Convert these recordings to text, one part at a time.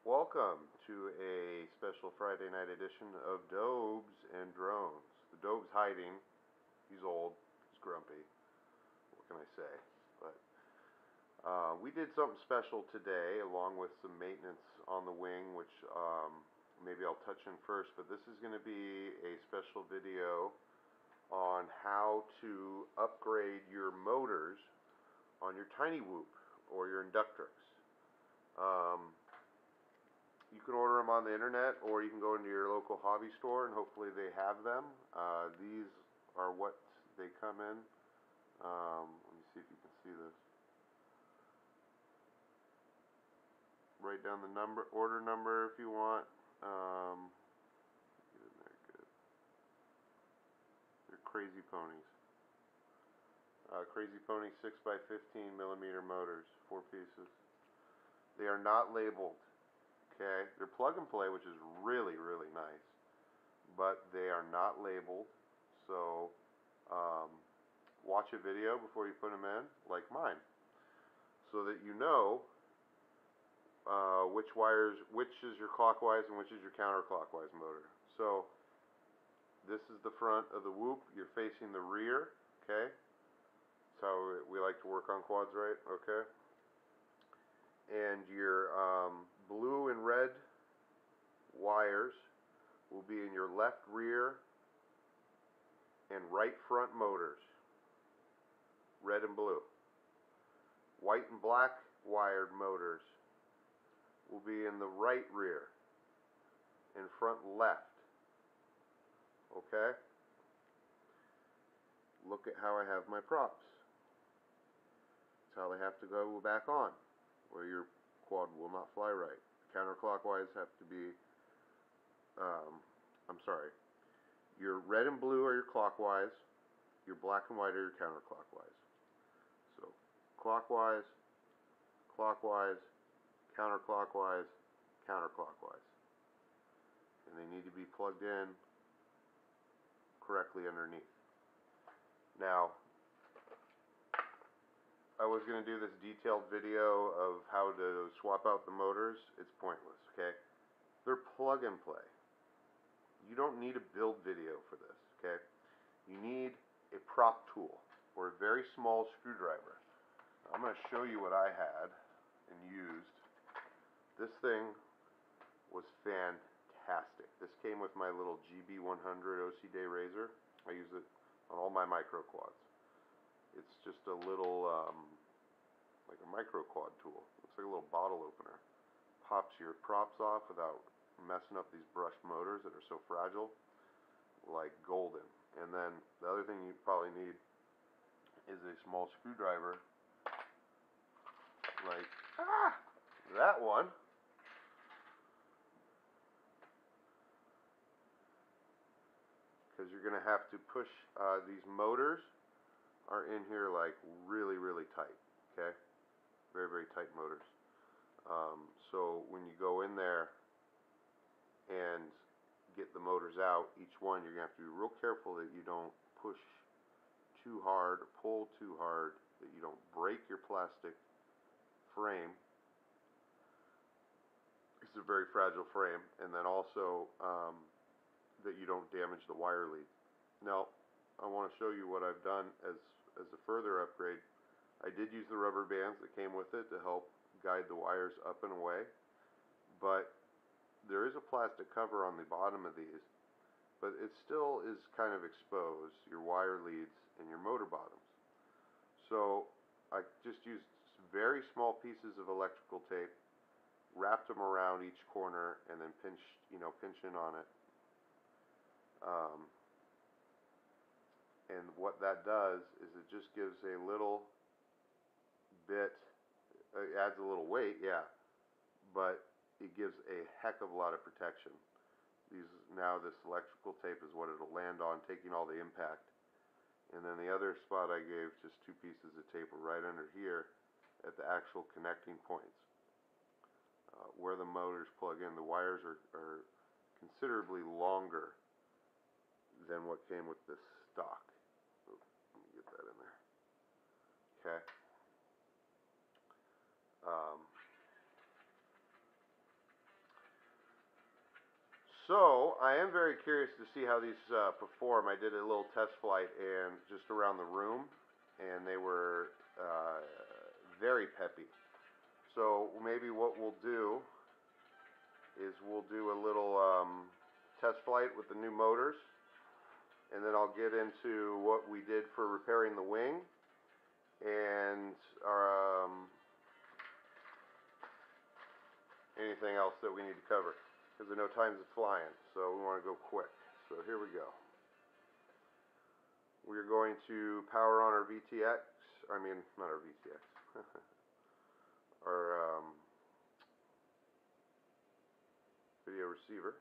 Welcome to a special Friday night edition of Dobes and Drones. The Dobe's hiding. He's old. He's grumpy. What can I say? But we did something special today, along with some maintenance on the wing, which maybe I'll touch on first. But this is going to be a special video on how to upgrade your motors on your Tiny Whoop or your Inductrix. You can order them on the internet, or you can go into your local hobby store and hopefully they have them. These are what they come in. Let me see if you can see this. Write down the order number if you want. Get in there, good. They're Crazy Ponies. Crazy Pony 6x15 millimeter motors, 4 pieces. They are not labeled. Okay, they're plug and play, which is really, really nice, but they are not labeled. So watch a video before you put them in, like mine, so that you know which is your clockwise and which is your counterclockwise motor. So this is the front of the Whoop. You're facing the rear. Okay, that's how we like to work on quads, right? Okay. And your blue and red wires will be in your left rear and right front motors, red and blue. White and black wired motors will be in the right rear and front left. Okay? Look at how I have my props. That's how they have to go back on, or your quad will not fly right. Counterclockwise have to be, your red and blue are your clockwise, your black and white are your counterclockwise. So, clockwise, clockwise, counterclockwise, counterclockwise. And they need to be plugged in correctly underneath. Now, I was going to do this detailed video of how to swap out the motors. It's pointless, okay? They're plug and play. You don't need a build video for this, okay? You need a prop tool or a very small screwdriver. I'm going to show you what I had and used. This thing was fantastic. This came with my little GB100 OC Day razor. I use it on all my micro quads. It's just a little, like a micro quad tool. Looks like a little bottle opener. Pops your props off without messing up these brushed motors that are so fragile, like golden. And then the other thing you probably need is a small screwdriver, like that one. Because you're going to have to push these motors are in here like really, really tight, okay? Very, very tight motors. So when you go in there and get the motors out, each one you're going to have to be real careful that you don't push too hard or pull too hard, that you don't break your plastic frame. It's a very fragile frame. And then also that you don't damage the wire lead. Now, I want to show you what I've done as a further upgrade. I did use the rubber bands that came with it to help guide the wires up and away, but there is a plastic cover on the bottom of these, but it still is kind of exposed, your wire leads and your motor bottoms. So I just used very small pieces of electrical tape, wrapped them around each corner, and then pinch in on it. And what that does is it just gives a little bit, it adds a little weight, yeah, but it gives a heck of a lot of protection. Now this electrical tape is what it'll land on, taking all the impact. And then the other spot I gave just 2 pieces of tape right under here at the actual connecting points. Where the motors plug in, the wires are considerably longer than what came with this stock. Let me get that in there. Okay. So, I am very curious to see how these perform. I did a little test flight and just around the room, and they were very peppy. So, maybe what we'll do is we'll do a little test flight with the new motors, and then I'll get into what we did for repairing the wing, and anything else that we need to cover. Because I know time's flying, so we want to go quick. So here we go. We're going to power on our VTX. I mean, not our VTX. Our video receiver.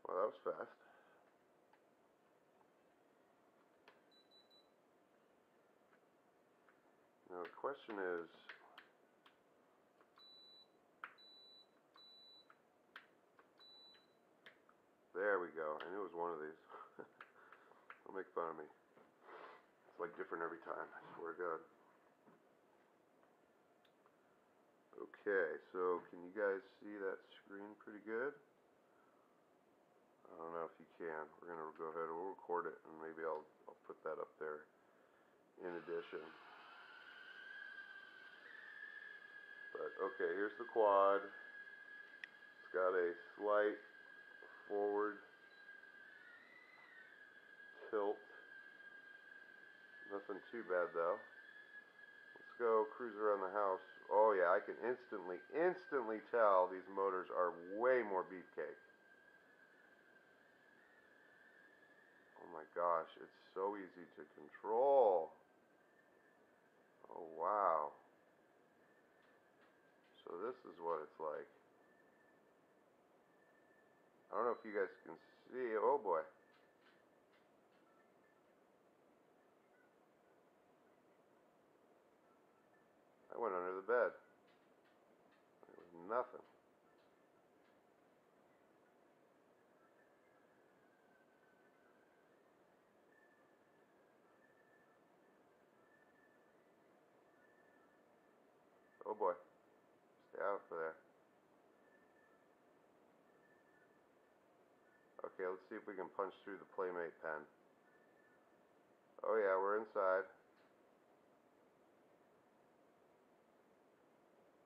Well, that was fast. Now the question is, there we go. I knew it was one of these. Don't make fun of me. It's like different every time, I swear to God. Okay, so can you guys see that screen pretty good? I don't know if you can. We're gonna go ahead and we'll record it, and maybe I'll put that up there in addition. But okay, here's the quad. It's got a slight forward tilt. Nothing too bad though. Let's go cruise around the house. Oh yeah, I can instantly tell these motors are way more beefcake. Oh my gosh, it's so easy to control. Oh wow. So this is what it's like. I don't know if you guys can see. Oh boy. I went under the bed. There was nothing. Oh boy. Stay out of there. Okay, let's see if we can punch through the Playmate pen. Oh yeah, we're inside.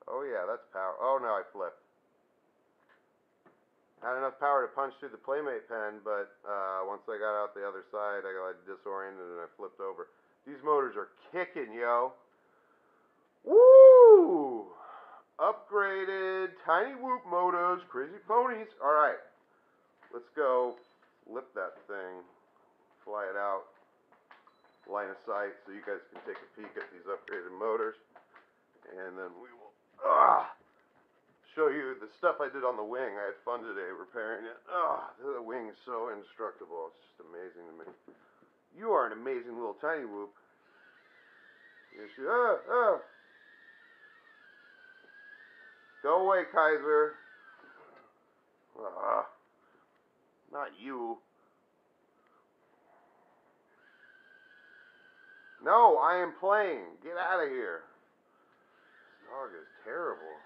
Oh yeah, that's power. Oh no, I flipped. Had enough power to punch through the Playmate pen, but once I got out the other side, I got disoriented and I flipped over. These motors are kicking, yo. Woo! Upgraded tiny whoop motors, crazy ponies. All right, let's go flip that thing, fly it out, line of sight, so you guys can take a peek at these upgraded motors, and then we will show you the stuff I did on the wing. I had fun today repairing it. The wing is so indestructible. It's just amazing to me. You are an amazing little tiny whoop. Yes, you are. Go away, Kaiser. Not you. No, I am playing. Get out of here. This dog is terrible.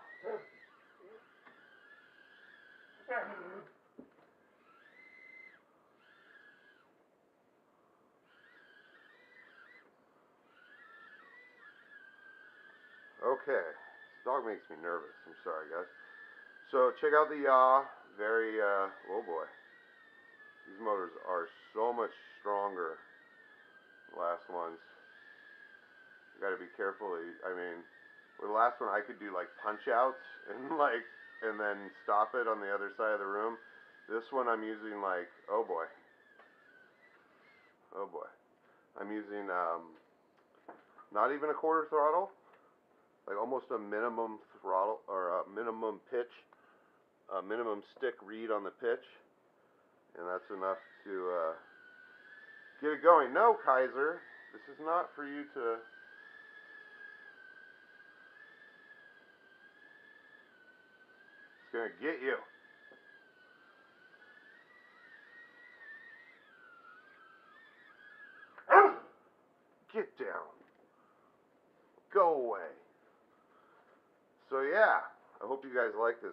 Okay. This dog makes me nervous. I'm sorry, guys. So, check out the yaw. Very, oh boy. These motors are so much stronger than the last ones. You gotta be careful. I mean, with the last one I could do like punch outs and then stop it on the other side of the room. This one I'm using like, oh boy. I'm using not even a quarter throttle, like almost a minimum throttle or a minimum pitch, a minimum stick read on the pitch, and that's enough to get it going. No, Kaiser, this is not for you to. It's gonna get you. Get down. Go away. So yeah, I hope you guys like this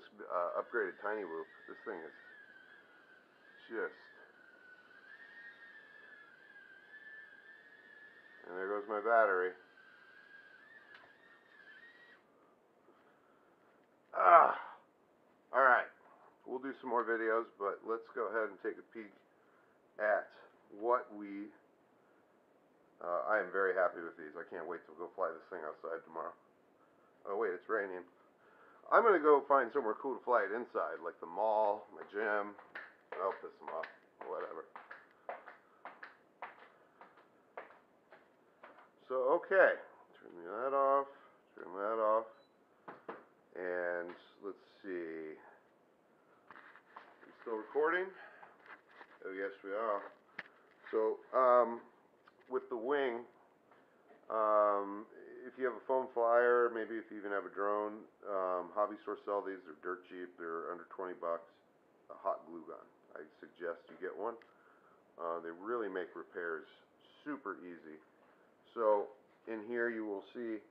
upgraded Tiny Whoop. This thing is just... And there goes my battery. Alright. We'll do some more videos, but let's go ahead and take a peek at what we... I am very happy with these. I can't wait to go fly this thing outside tomorrow. Oh wait, it's raining. I'm going to go find somewhere cool to fly it inside, like the mall, my gym. I'll piss them off, whatever. So, okay. Turn that off, turn that off. And let's see. We still recording? Oh yes, we are. So, with the wing, if you have a foam flyer, maybe if you even have a drone, hobby stores sell these. They're dirt cheap. They're under 20 bucks. A hot glue gun. I suggest you get one. They really make repairs super easy. So in here you will see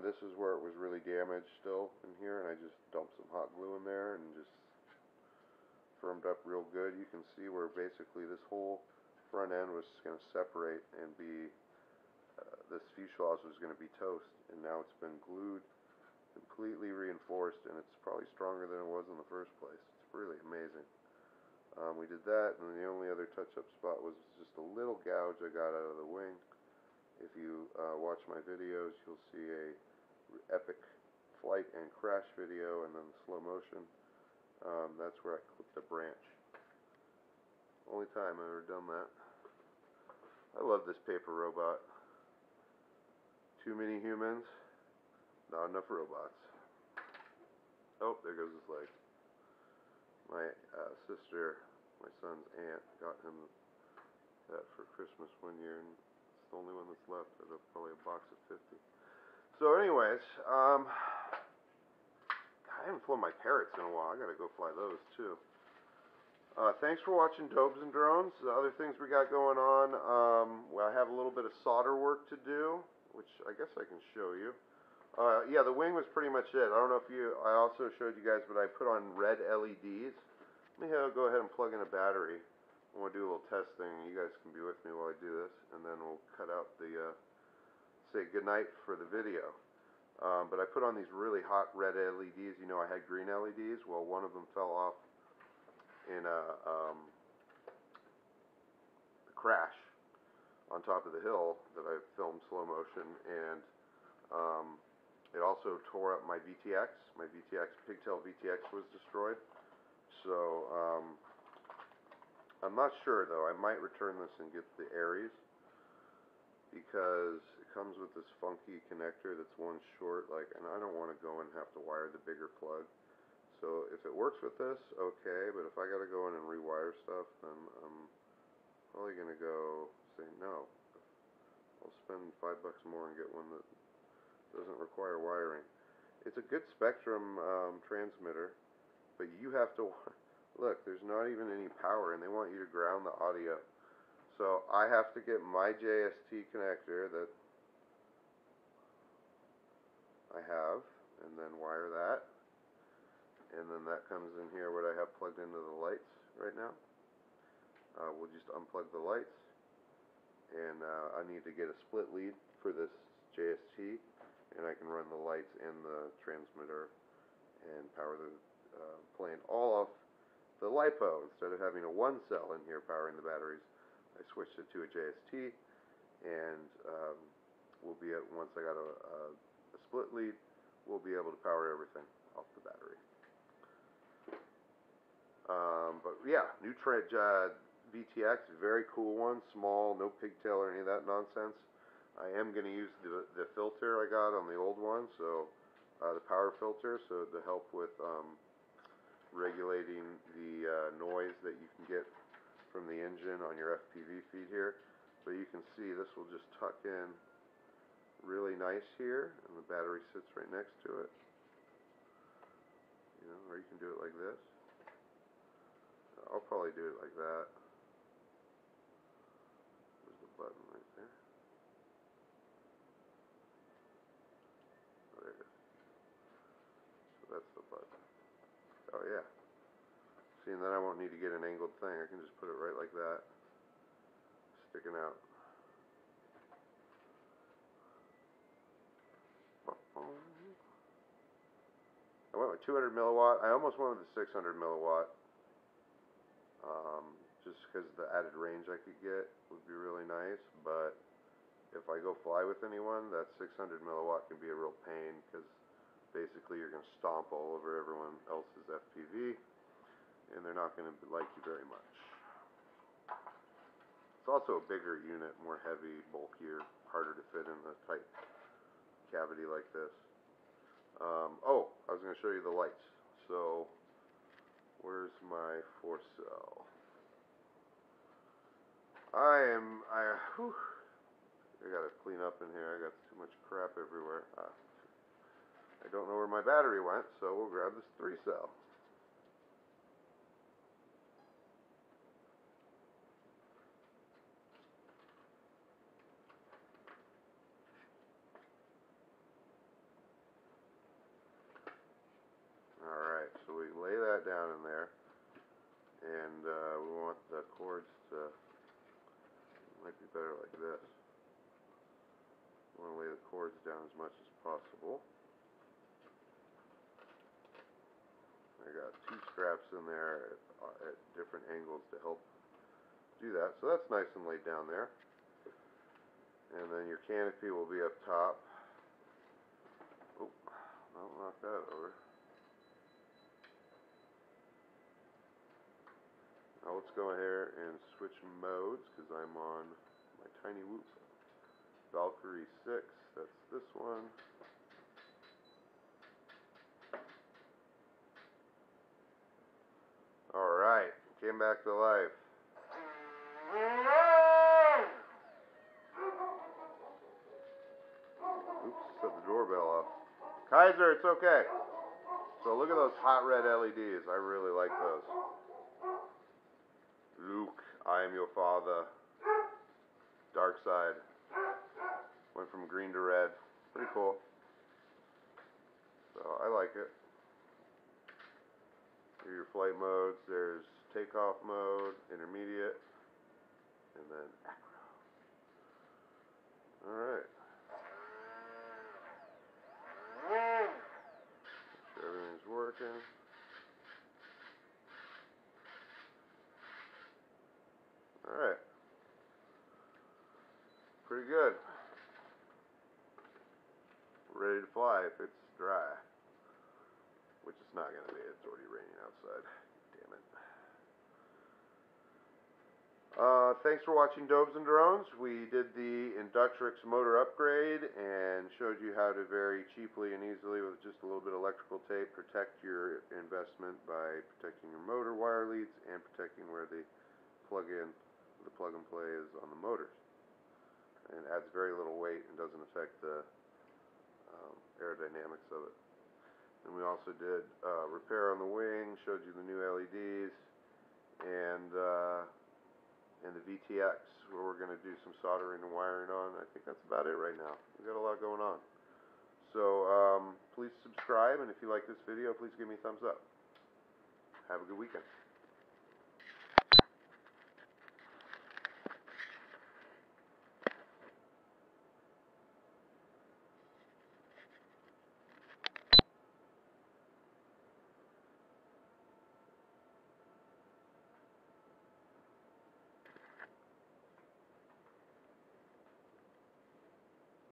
this is where it was really damaged still in here, and I just dumped some hot glue in there and just firmed up real good. You can see where basically this whole front end was going to separate and be this fuselage was going to be toast, and now it's been glued, completely reinforced, and it's probably stronger than it was in the first place. It's really amazing. We did that, and the only other touch-up spot was just a little gouge I got out of the wing. If you watch my videos, you'll see a epic flight and crash video, and then slow motion. That's where I clipped a branch. Only time I've ever done that. I love this paper robot. Too many humans, not enough robots. Oh, there goes his leg. My sister, my son's aunt, got him that for Christmas one year, and it's the only one that's left. Out of probably a box of 50. So anyways, I haven't flown my parrots in a while. I gotta go fly those too. Thanks for watching Dobes and Drones. The other things we got going on, well, I have a little bit of solder work to do, which I guess I can show you. Yeah, the wing was pretty much it. I don't know if I also showed you guys, but I put on red LEDs. Let me go ahead and plug in a battery. I want to do a little testing. You guys can be with me while I do this, and then we'll cut out the, say goodnight for the video. But I put on these really hot red LEDs. You know, I had green LEDs. Well, one of them fell off in a crash on top of the hill that I filmed slow motion, and it also tore up my VTX. My VTX, pigtail VTX was destroyed. So I'm not sure though. I might return this and get the Aries, because it comes with this funky connector that's one short, and I don't want to go and have to wire the bigger plug. So if it works with this, okay, but if I gotta go in and rewire stuff, then I'm probably gonna go say no. I'll spend $5 more and get one that doesn't require wiring. It's a good Spectrum transmitter, but you have to look, there's not even any power, and they want you to ground the audio. So I have to get my JST connector that I have, and then wire that. And then that comes in here, what I have plugged into the lights right now. We'll just unplug the lights, and I need to get a split lead for this JST, and I can run the lights and the transmitter and power the plane all off the LiPo. Instead of having a one cell in here powering the batteries, I switched it to a JST, and we'll be once I got a split lead, we'll be able to power everything off the battery. But yeah, Inductrix VTX, very cool one, small, no pigtail or any of that nonsense. I am going to use the filter I got on the old one, so the power filter, so to help with regulating the noise that you can get from the engine on your FPV feed here. But you can see this will just tuck in really nice here, and the battery sits right next to it. You know, or you can do it like this. I'll probably do it like that. There's the button right there. Oh, there it is. So that's the button. Oh yeah. See, and then I won't need to get an angled thing. I can just put it right like that, sticking out. I went with 200 milliwatt. I almost went with the 600 milliwatt, just because the added range I could get would be really nice. But if I go fly with anyone, that 600 milliwatt can be a real pain, because basically you're going to stomp all over everyone else's FPV, and they're not going to like you very much. It's also a bigger unit, more heavy, bulkier, harder to fit in a tight cavity like this. Oh, I was going to show you the lights. So, where's my 4-cell? I gotta clean up in here. I got too much crap everywhere. I don't know where my battery went, so we'll grab this 3-cell. Alright, so we lay that down in there, and we want the cords to, might be better like this. We want to lay the cords down as much as possible. I got 2 straps in there at different angles to help do that, so that's nice and laid down there. And then your canopy will be up top. Oh, I'll knock that over. Now let's go ahead and switch modes, because I'm on my Tiny Whoop Valkyrie 6. That's this one. Alright, came back to life. Oops, set the doorbell off. Kaiser, it's okay. So look at those hot red LEDs. I really like those. Luke, I am your father. Dark side. Went from green to red. Pretty cool. So I like it. Here are your flight modes. There's takeoff mode, intermediate, and then acro. Alright. Make sure everything's working. Alright. Pretty good. Ready to fly if it's dry. Which it's not going to be. It's already raining outside. Damn it. Thanks for watching Dobes and Drones. We did the Inductrix motor upgrade and showed you how to very cheaply and easily, with just a little bit of electrical tape, protect your investment by protecting your motor wire leads and protecting where the plug and play is on the motors. And adds very little weight and doesn't affect the aerodynamics of it. And we also did repair on the wing, showed you the new LEDs, and the VTX, where we're going to do some soldering and wiring on. I think that's about it right now. We've got a lot going on. So please subscribe, and if you like this video, please give me a thumbs up. Have a good weekend.